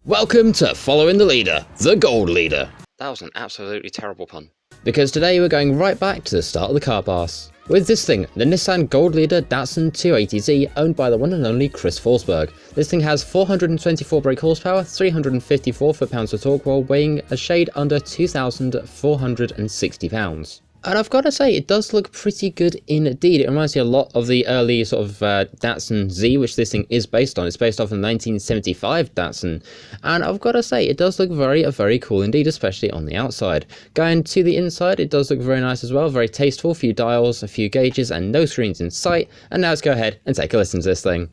Welcome to Following the Leader, the Gold Leader. That was an absolutely terrible pun. Because today we're going right back to the start of the car pass. With this thing, the Nissan Gold Leader Dastun 280Z, owned by the one and only Chris Forsberg. This thing has 424 brake horsepower, 354 foot-pounds of torque, while weighing a shade under 2,460 pounds. And I've got to say, it does look pretty good indeed. It reminds me a lot of the early sort of Dastun Z, which this thing is based on. It's based off of the 1975 Dastun. And I've got to say, it does look very cool indeed, especially on the outside. Going to the inside, it does look very nice as well. Very tasteful, a few dials, a few gauges, and no screens in sight. And now let's go ahead and take a listen to this thing.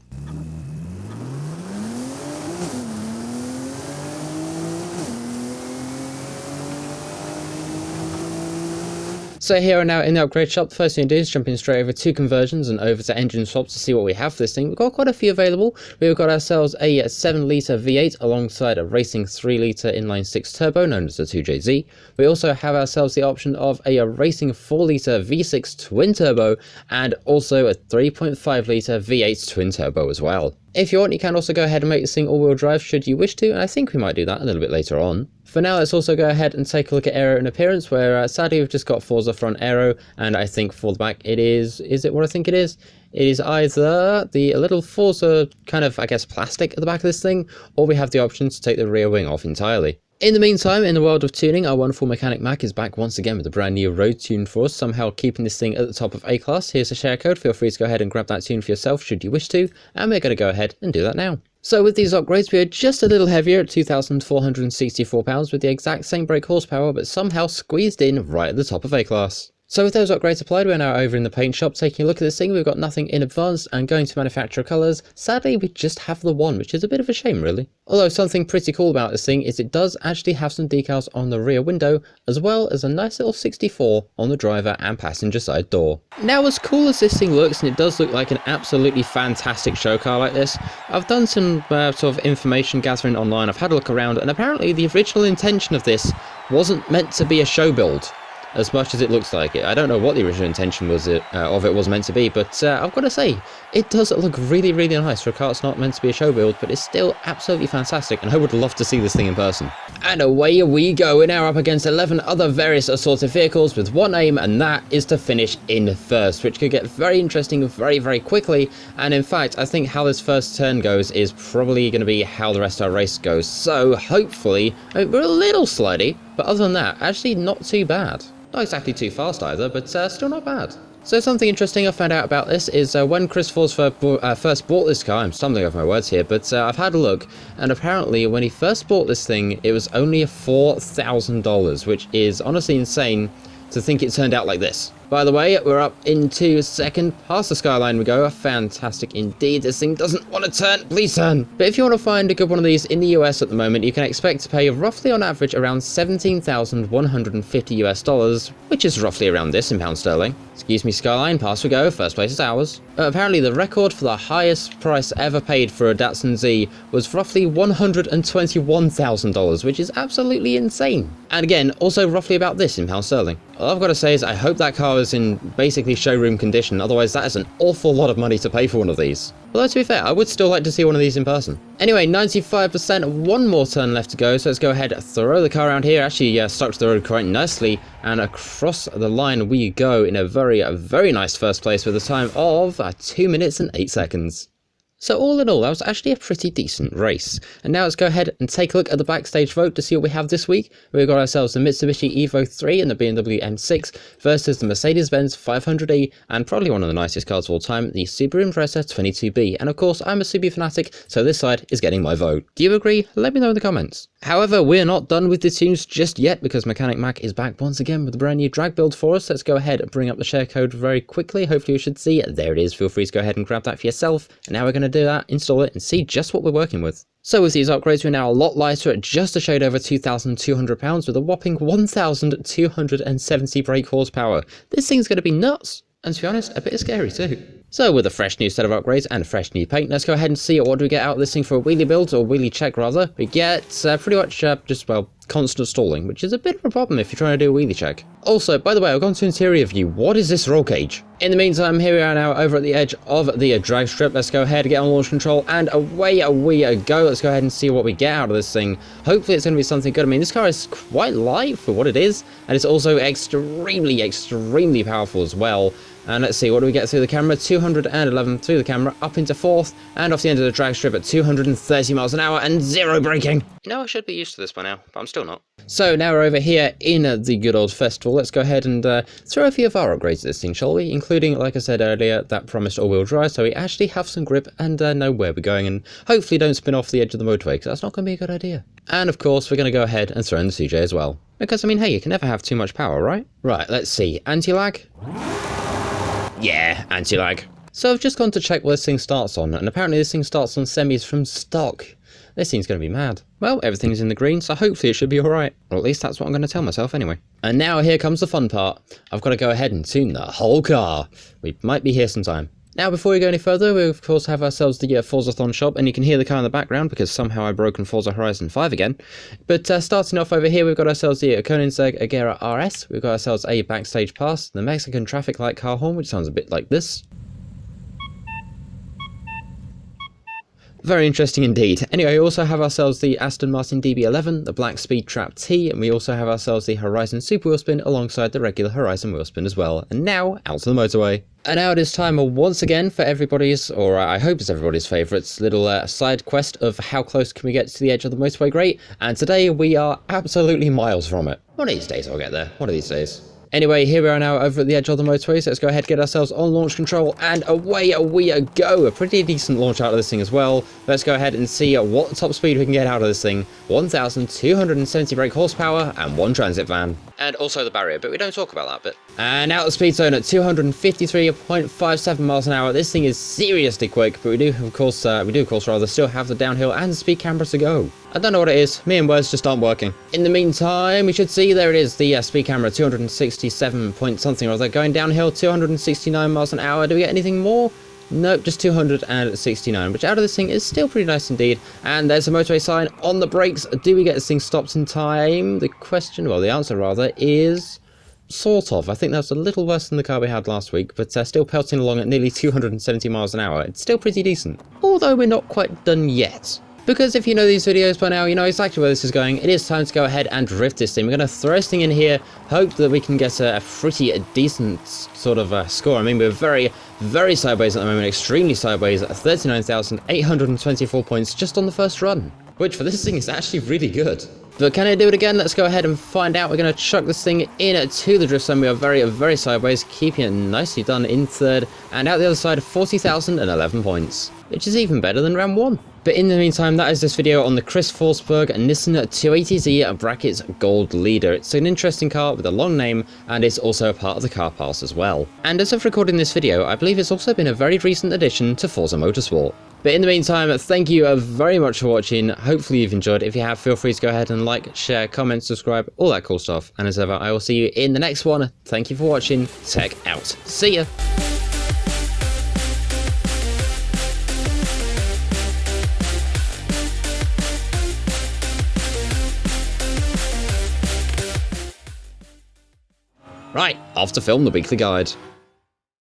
So here and now in the upgrade shop, the first thing to do is jump in straight over to conversions and over to engine swaps to see what we have for this thing. We've got quite a few available. We've got ourselves a 7-litre V8 alongside a racing 3-litre inline-6 turbo known as the 2JZ. We also have ourselves the option of a racing 4-litre V6 twin turbo and also a 3.5-litre V8 twin turbo as well. If you want, you can also go ahead and make this thing all-wheel drive should you wish to, and I think we might do that a little bit later on. For now, let's also go ahead and take a look at aero and appearance, where sadly we've just got Forza front aero, and I think for the back it is it what I think it is? It is either the little Forza kind of, I guess, plastic at the back of this thing, or we have the option to take the rear wing off entirely. In the meantime, in the world of tuning, our wonderful mechanic Mac is back once again with a brand new road tune for us, somehow keeping this thing at the top of A-class. Here's a share code, feel free to go ahead and grab that tune for yourself should you wish to, and we're going to go ahead and do that now. So with these upgrades, we are just a little heavier at 2,464 pounds with the exact same brake horsepower, but somehow squeezed in right at the top of A-class. So with those upgrades applied, we're now over in the paint shop taking a look at this thing. We've got nothing in advance, and going to manufacturer colours, sadly we just have the one, which is a bit of a shame really. Although something pretty cool about this thing is it does actually have some decals on the rear window, as well as a nice little 64 on the driver and passenger side door. Now, as cool as this thing looks, and it does look like an absolutely fantastic show car like this, I've done some sort of information gathering online. I've had a look around, and apparently the original intention of this wasn't meant to be a show build, as much as it looks like it. I don't know what the original intention was of it was meant to be, but I've got to say, it does look really nice for a car that's not meant to be a show build, but it's still absolutely fantastic, and I would love to see this thing in person. And away we go. We're now up against 11 other various assorted vehicles with one aim, and that is to finish in first, which could get very interesting very quickly. And in fact, I think how this first turn goes is probably going to be how the rest of our race goes. So hopefully, we're a little slidey, but other than that, actually not too bad. Not exactly too fast either, but still not bad. So something interesting I found out about this is when Chris Forsberg first bought this car, I'm stumbling over my words here, but I've had a look, and apparently when he first bought this thing, it was only $4,000, which is honestly insane to think it turned out like this. By the way, we're up into second, past the skyline we go, fantastic indeed. This thing doesn't want to turn, please turn. But if you want to find a good one of these in the US at the moment, you can expect to pay roughly on average around $17,150 US, which is roughly around this in pound sterling. Excuse me, skyline, past we go, first place is ours. Apparently the record for the highest price ever paid for a Dastun Z was roughly $121,000, which is absolutely insane. And again, also roughly about this in pound sterling. All I've got to say is I hope that car is in basically showroom condition, otherwise that is an awful lot of money to pay for one of these. Although to be fair, I would still like to see one of these in person. Anyway, 95%, one more turn left to go, so let's go ahead, throw the car around here, actually stuck to the road quite nicely, and across the line we go in a very nice first place with a time of 2 minutes and 8 seconds. So all in all, that was actually a pretty decent race. And now let's go ahead and take a look at the backstage vote to see what we have this week. We've got ourselves the Mitsubishi Evo 3 and the BMW M6 versus the Mercedes-Benz 500e, and probably one of the nicest cars of all time, the Subaru Impreza 22B. And of course, I'm a Subaru fanatic, so this side is getting my vote. Do you agree? Let me know in the comments. However, we're not done with the tunes just yet, because Mechanic Mac is back once again with a brand new drag build for us. Let's go ahead and bring up the share code very quickly. Hopefully you should see it. There it is. Feel free to go ahead and grab that for yourself. And now we're going to do that, install it, and see just what we're working with. So with these upgrades, we're now a lot lighter at just a shade over 2,200 pounds with a whopping 1,270 brake horsepower. This thing's going to be nuts, and to be honest, a bit scary too. So with a fresh new set of upgrades and a fresh new paint, let's go ahead and see what do we get out of this thing for a wheelie build, or wheelie check rather. We get pretty much just, well, constant stalling, which is a bit of a problem if you're trying to do a wheelie check. Also, by the way, I've gone to interior view. What is this roll cage? In the meantime, here we are now over at the edge of the drag strip. Let's go ahead and get on launch control, and away we go. Let's go ahead and see what we get out of this thing. Hopefully it's going to be something good. I mean, this car is quite light for what it is, and it's also extremely powerful as well. And let's see, what do we get through the camera? 211 through the camera, up into 4th, and off the end of the drag strip at 230 miles an hour and 0 braking. You know, I should be used to this by now, but I'm still not. So now we're over here in the good old festival. Let's go ahead and throw a few of our upgrades at this thing, shall we? Including, like I said earlier, that promised all-wheel drive, so we actually have some grip and know where we're going, and hopefully don't spin off the edge of the motorway, because that's not going to be a good idea. And of course, we're going to go ahead and throw in the CJ as well. Because, I mean, hey, you can never have too much power, right? Right, let's see. Anti-lag? Yeah, anti-lag. So I've just gone to check what this thing starts on, and apparently this thing starts on semis from stock. This thing's going to be mad. Well, everything's in the green, so hopefully it should be alright. Or at least that's what I'm going to tell myself anyway. And now here comes the fun part. I've got to go ahead and tune the whole car. We might be here sometime. Now, before we go any further, we of course have ourselves the Forzathon shop, and you can hear the car in the background because somehow I've broken Forza Horizon 5 again. But starting off over here, we've got ourselves the Koenigsegg Agera RS, we've got ourselves a backstage pass, the Mexican traffic light car horn, which sounds a bit like this. Very interesting indeed. Anyway, we also have ourselves the Aston Martin DB11, the Black Speed Trap T, and we also have ourselves the Horizon Super Wheel Spin alongside the regular Horizon Wheel Spin as well. And now, out to the motorway. And now it is time once again for everybody's, or I hope it's everybody's favourites, little side quest of how close can we get to the edge of the motorway grate. And today we are absolutely miles from it. One of these days I'll get there. One of these days. Anyway, here we are now over at the edge of the motorway, so let's go ahead and get ourselves on launch control, and away we go. A pretty decent launch out of this thing as well. Let's go ahead and see what top speed we can get out of this thing. 1,270 brake horsepower and 1 transit van. And also the barrier, but we don't talk about that bit. And out the speed zone at 253.57 miles an hour. This thing is seriously quick, but we do of course still have the downhill and the speed camera to go. I don't know what it is, me and words just aren't working. In the meantime, we should see, there it is, the speed camera, 267 point something or other, going downhill, 269 miles an hour. Do we get anything more? Nope, just 269, which out of this thing is still pretty nice indeed. And there's a motorway sign on the brakes. Do we get this thing stopped in time? The question, well, the answer rather, is sort of. I think that's a little worse than the car we had last week, but still pelting along at nearly 270 miles an hour. It's still pretty decent, although we're not quite done yet. Because if you know these videos by now, you know exactly where this is going. It is time to go ahead and drift this thing. We're going to throw this thing in here, hope that we can get a pretty decent sort of score. I mean, we're very sideways at the moment, extremely sideways at 39,824 points just on the first run, which for this thing is actually really good. But can I do it again? Let's go ahead and find out. We're going to chuck this thing in to the drift zone. We are very sideways, keeping it nicely done in 3rd, and out the other side 40,011 points, which is even better than round 1. But in the meantime, that is this video on the Chris Forsberg Nissan 280Z brackets Gold Leader. It's an interesting car with a long name, and it's also a part of the car pass as well. And as of recording this video, I believe it's also been a very recent addition to Forza Motorsport. But in the meantime, thank you very much for watching. Hopefully you've enjoyed. If you have, feel free to go ahead and like, share, comment, subscribe, all that cool stuff. And as ever, I will see you in the next one. Thank you for watching. Tech out. See ya. Right, off to film the weekly guide.